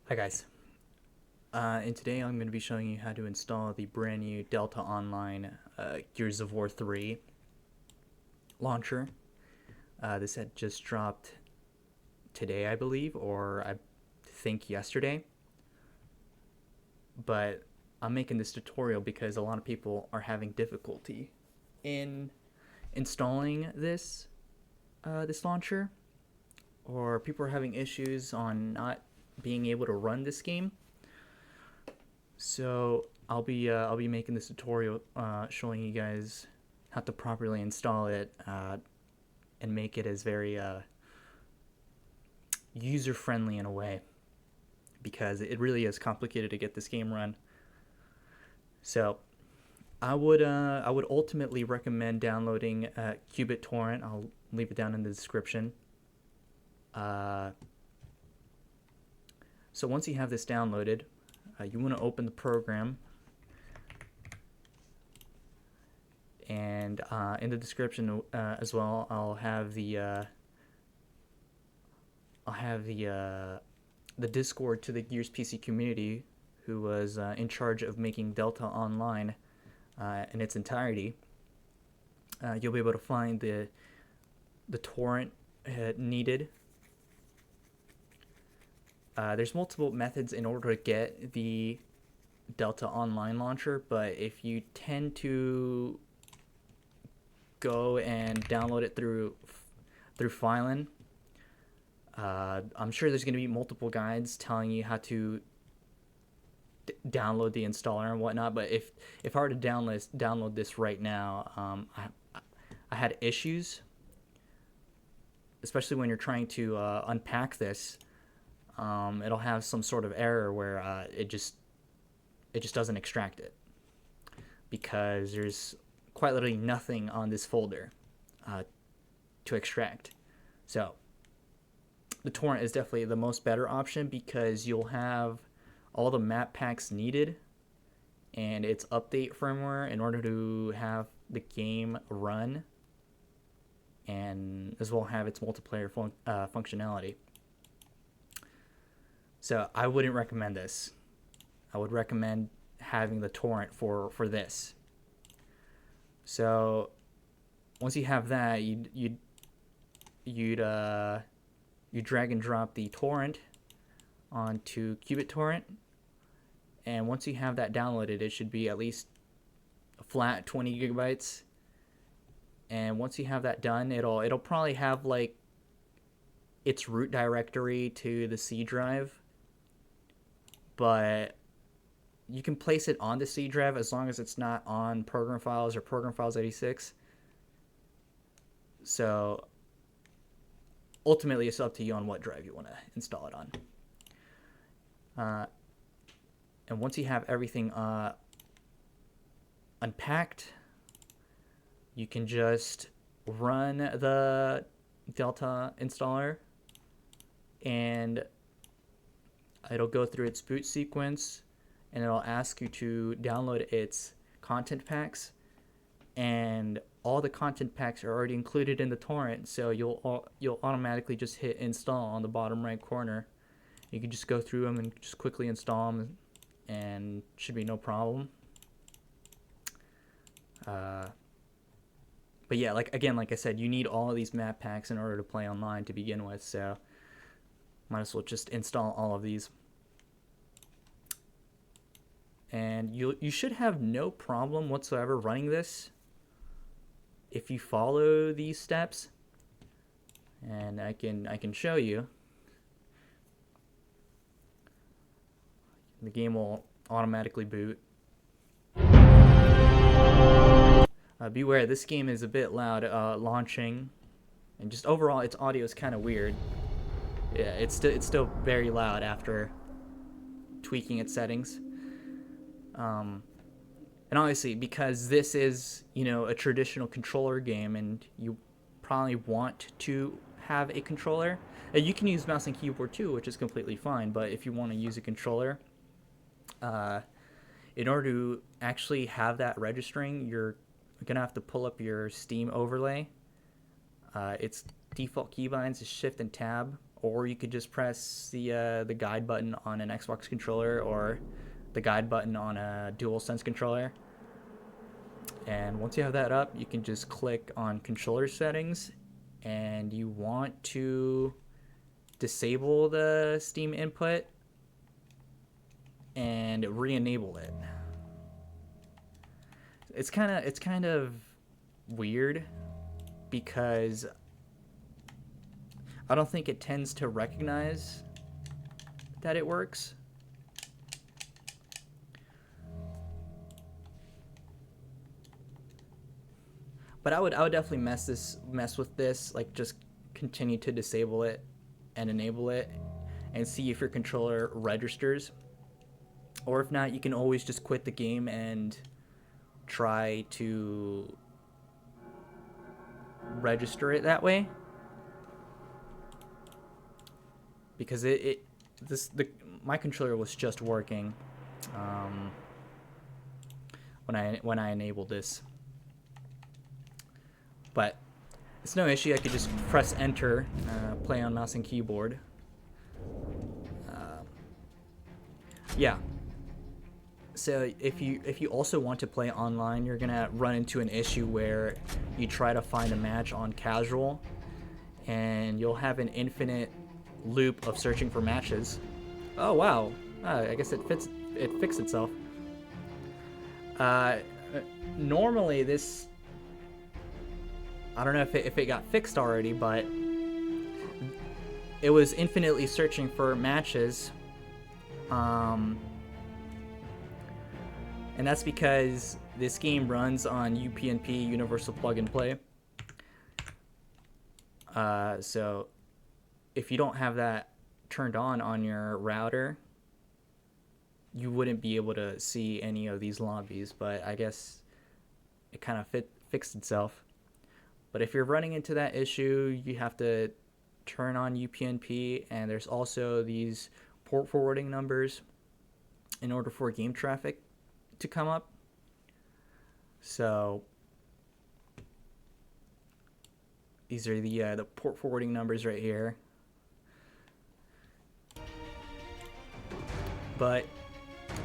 Hi guys, and today I'm going to be showing you how to install the brand new Delta Online Gears of War 3 launcher. This had just dropped today, I believe, or I think yesterday. But I'm making this tutorial because a lot of people are having difficulty in installing this launcher, or people are having issues on not being able to run this game. So I'll be making this tutorial showing you guys how to properly install it and make it as very user friendly in a way, because it really is complicated to get this game run. So I would ultimately recommend downloading Torrent. I'll leave it down in the description. Uh, so once you have this downloaded, you want to open the program, and in the description as well, I'll have the Discord to the Gears PC community, who was in charge of making Delta Online in its entirety. You'll be able to find the torrent needed. There's multiple methods in order to get the Delta Online launcher, but if you tend to go and download it through Filen, I'm sure there's going to be multiple guides telling you how to download the installer and whatnot. But if I were to download this right now, I had issues, especially when you're trying to unpack this. It'll have some sort of error where it just doesn't extract it, because there's quite literally nothing on this folder to extract. So the torrent is definitely the most better option, because you'll have all the map packs needed and its update firmware in order to have the game run, and as well have its multiplayer functionality. So I wouldn't recommend this. I would recommend having the torrent for this. So once you have that, you drag and drop the torrent onto torrent, and once you have that downloaded, it should be at least a flat 20 gigabytes. And once you have that done, it'll probably have like its root directory to the C drive, but you can place it on the C drive as long as it's not on program files or program files 86. So ultimately, it's up to you on what drive you want to install it on. And once you have everything unpacked, you can just run the Delta installer, and it'll go through its boot sequence, and it'll ask you to download its content packs, and all the content packs are already included in the torrent, so you'll automatically just hit install on the bottom right corner. You can just go through them and just quickly install them, and should be no problem. But yeah, like I said, you need all of these map packs in order to play online to begin with, so might as well just install all of these. And you should have no problem whatsoever running this if you follow these steps. And I can show you. The game will automatically boot. Beware, this game is a bit loud launching, and just overall its audio is kind of weird. Yeah, it's still very loud after tweaking its settings. And obviously, because this is, a traditional controller game, and you probably want to have a controller, you can use mouse and keyboard too, which is completely fine. But if you want to use a controller, in order to actually have that registering, you're gonna have to pull up your Steam overlay. Its default keybinds is Shift and Tab, or you could just press the guide button on an Xbox controller or the guide button on a DualSense controller. And once you have that up, you can just click on controller settings, and you want to disable the Steam input and re-enable it. It's kind of weird because I don't think it tends to recognize that it works. But I would definitely mess with this, like just continue to disable it and enable it and see if your controller registers. Or if not, you can always just quit the game and try to register it that way. Because my controller was just working when I enabled this. But it's no issue. I could just press enter, play on mouse and keyboard. Yeah. So if you also want to play online, you're gonna run into an issue where you try to find a match on casual, and you'll have an infinite loop of searching for matches. Oh wow! I guess it fixed itself. Normally this, I don't know if it got fixed already, but it was infinitely searching for matches. And that's because this game runs on UPnP, Universal Plug and Play. So if you don't have that turned on your router, you wouldn't be able to see any of these lobbies, but I guess it kind of fixed itself. But if you're running into that issue, you have to turn on UPnP, and there's also these port forwarding numbers in order for game traffic to come up. So these are the port forwarding numbers right here. But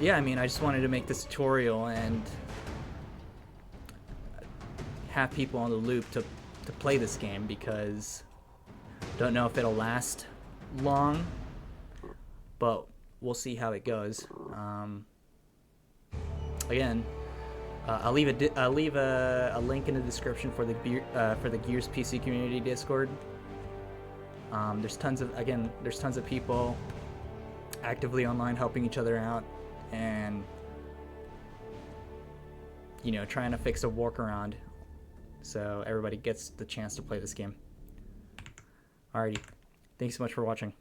yeah, I mean, I just wanted to make this tutorial and have people on the loop to play this game, because don't know if it'll last long, but we'll see how it goes. Again, I'll leave a link in the description for the Gears PC community Discord. There's tons of people actively online helping each other out, and trying to fix a workaround so everybody gets the chance to play this game. Alrighty, thanks so much for watching.